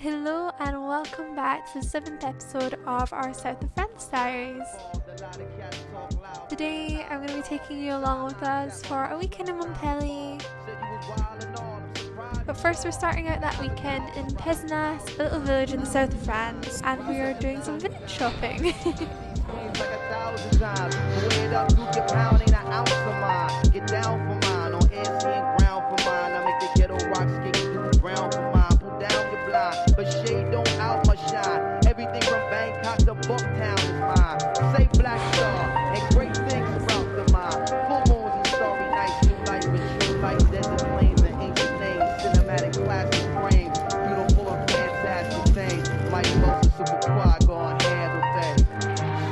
Hello and welcome back to the 7th episode of our South of France Diaries. Today I'm going to be taking you along with us for a weekend in Montpellier. But first we're starting out that weekend in Pezenas, a little village in the south of France, and we are doing some vintage shopping. Everything from Bangkok to Booktown is mine. Say Black Star and great things about the mind. Full moons and starry nights, new life with true light, desert plains and ancient names, cinematic classic frames, beautiful and fantastic things. Like most of super quad, go on handle things.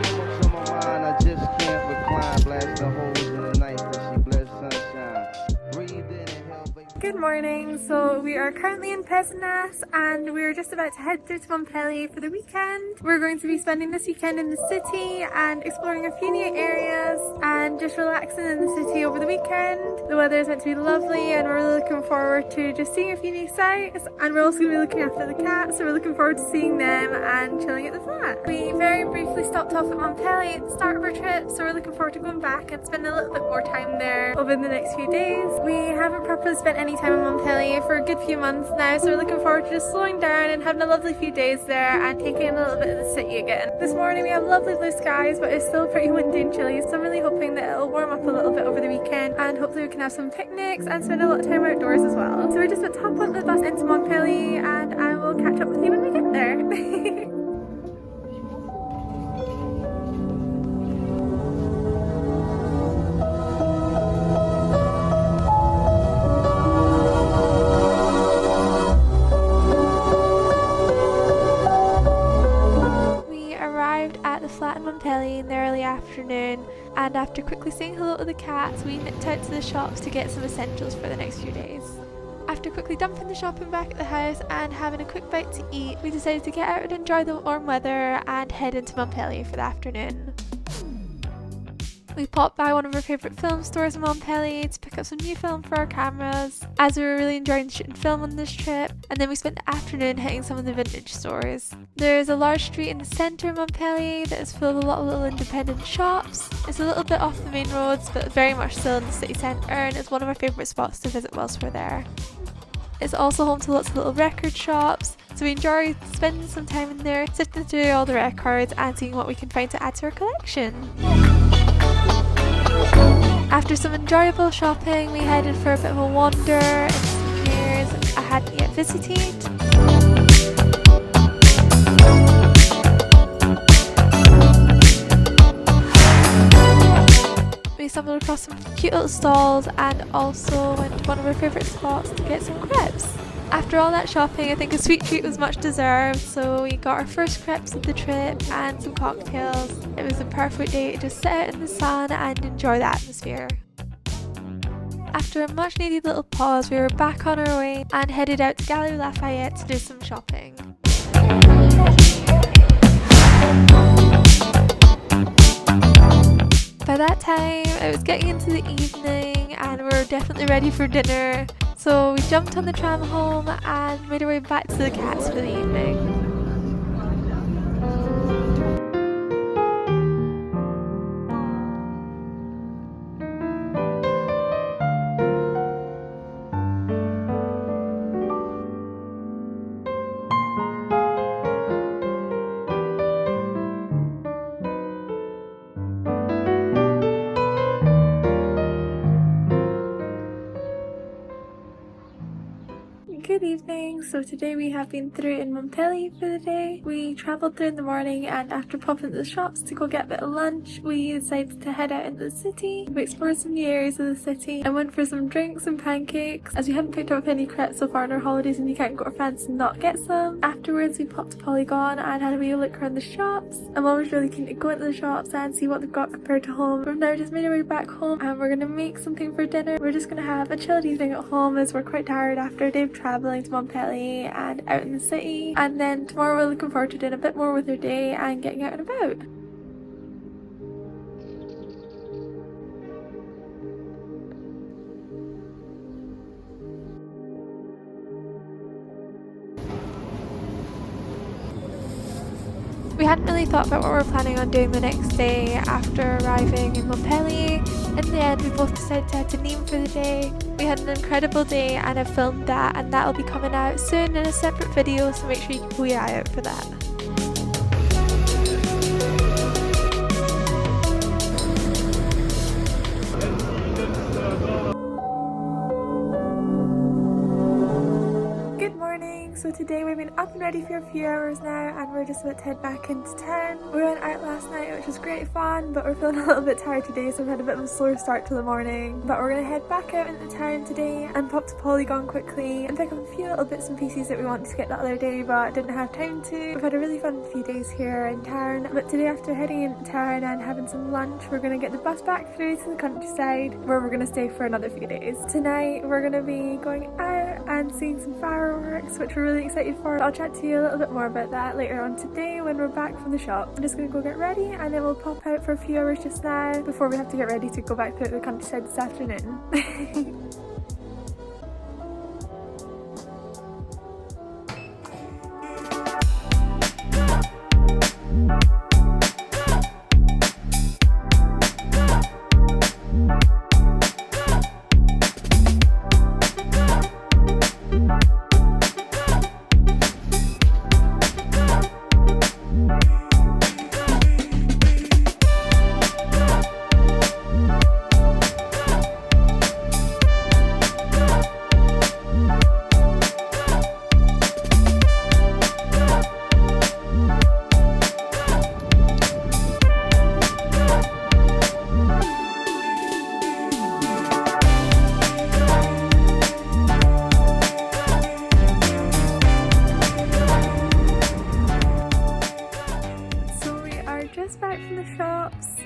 So much on my mind, I just can't recline. Blast the holes in the night, cause she bless sunshine. Breathe in and hell, baby. Good morning, so we are currently in Pezenas and we're just about to head through to Montpellier for the weekend. We're going to be spending this weekend in the city and exploring a few new areas and just relaxing in the city over the weekend. The weather is meant to be lovely and we're really looking forward to just seeing a few new sights, and we're also going to be looking after the cats, so we're looking forward to seeing them and chilling at the flat. We very briefly stopped off at Montpellier at the start of our trip, so we're looking forward to going back and spending a little bit more time there over the next few days. We haven't properly spent any time in Montpellier for a good few months now, so we're looking forward to just slowing down and having a lovely few days there and taking in a little bit of the city again. This morning we have lovely blue skies, but it's still pretty windy and chilly, so I'm really hoping that it'll warm up a little bit over the weekend and hopefully we can have some picnics and spend a lot of time outdoors as well. So we're just about to hop on the bus into Montpellier and I will catch up with you when we get there. At the flat in Montpellier in the early afternoon, and after quickly saying hello to the cats, we nipped out to the shops to get some essentials for the next few days. After quickly dumping the shopping back at the house and having a quick bite to eat, we decided to get out and enjoy the warm weather and head into Montpellier for the afternoon. We popped by one of our favourite film stores in Montpellier to pick up some new film for our cameras, as we were really enjoying shooting film on this trip, and then we spent the afternoon hitting some of the vintage stores. There is a large street in the centre of Montpellier that is full of a lot of little independent shops. It's a little bit off the main roads, but very much still in the city centre, and it's one of our favourite spots to visit whilst we're there. It's also home to lots of little record shops, so we enjoy spending some time in there, sifting through all the records and seeing what we can find to add to our collection. After some enjoyable shopping, we headed for a bit of a wander in some areas I hadn't yet visited. We stumbled across some cute little stalls and also went to one of our favourite spots to get some crepes. After all that shopping, I think a sweet treat was much deserved, so we got our first crepes of the trip and some cocktails. It was a perfect day to just sit out in the sun and enjoy the atmosphere. After a much needed little pause, we were back on our way and headed out to Galerie Lafayette to do some shopping. By that time, it was getting into the evening and we were definitely ready for dinner, so we jumped on the tram home and made our way back to the cats for the evening. Good evening, so today we have been through in Montpellier for the day. We travelled through in the morning and after popping into the shops to go get a bit of lunch, we decided to head out into the city. We explored some new areas of the city and went for some drinks and pancakes, as we haven't picked up any crepes so far on our holidays and you can't go to France and not get some. Afterwards we popped to Polygon and had a wee look around the shops. I'm always really keen to go into the shops and see what they've got compared to home. We've now just made our way back home and we're going to make something for dinner. We're just going to have a chilled evening at home as we're quite tired after a day of travelling to Montpellier and out in the city, and then tomorrow we're looking forward to doing a bit more with our day and getting out and about. hadn't really thought about what we were planning on doing the next day after arriving in Montpellier. In the end, we both decided to head to Nîmes for the day. We had an incredible day and I filmed that, and that'll be coming out soon in a separate video, so make sure you keep a wee eye out for that. So today we've been up and ready for a few hours now, and we're just about to head back into town. We went out last night, which was great fun, but we're feeling a little bit tired today, so we've had a bit of a slower start to the morning. But we're going to head back out into town today and pop to Polygon quickly and pick up a few little bits and pieces that we wanted to get the other day but didn't have time to. We've had a really fun few days here in town, but today after heading into town and having some lunch, we're going to get the bus back through to the countryside where we're going to stay for another few days. Tonight we're going to be going out and seeing some fireworks, which we're really excited for. I'll chat to you a little bit more about that later on today when we're back from the shop. I'm just going to go get ready and then we'll pop out for a few hours just now before we have to get ready to go back to the countryside this afternoon.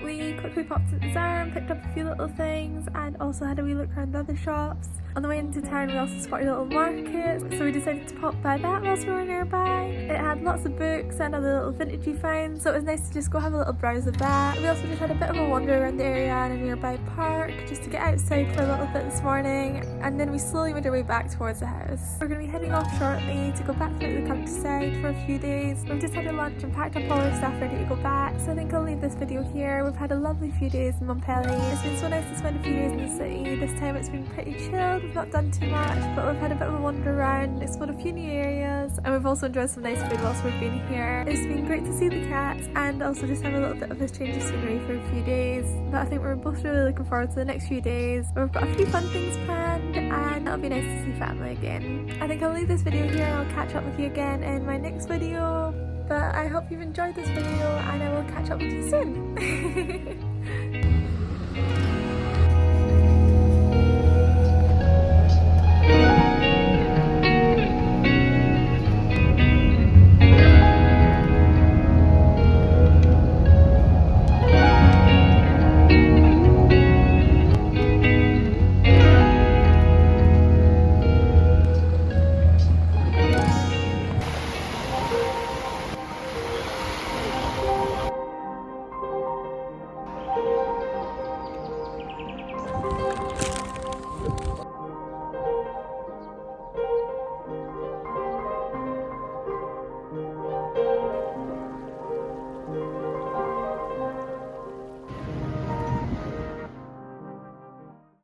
We quickly popped to the Zara and picked up a few little things and also had a wee look around the other shops. On the way into town we also spotted a little market, so we decided to pop by that whilst we were nearby. It had lots of books and other little vintagey finds, so it was nice to just go have a little browse of that. We also just had a bit of a wander around the area and a nearby park just to get outside for a little bit this morning, and then we slowly made our way back towards the house. We're going to be heading off shortly to go back through the countryside for a few days. We've just had a lunch and packed up all our stuff ready to go back, so I think I'll leave this video here. We've had a lovely few days in Montpellier. It's been so nice to spend a few days in the city. This time it's been pretty chilled. We've not done too much, but we've had a bit of a wander around, explored a few new areas, and we've also enjoyed some nice food whilst we've been here. It's been great to see the cats and also just have a little bit of a change of scenery for a few days. But I think we're both really looking forward to the next few days. We've got a few fun things planned and it'll be nice to see family again. I think I'll leave this video here and I'll catch up with you again in my next video. But I hope you've enjoyed this video and I will catch up with you soon.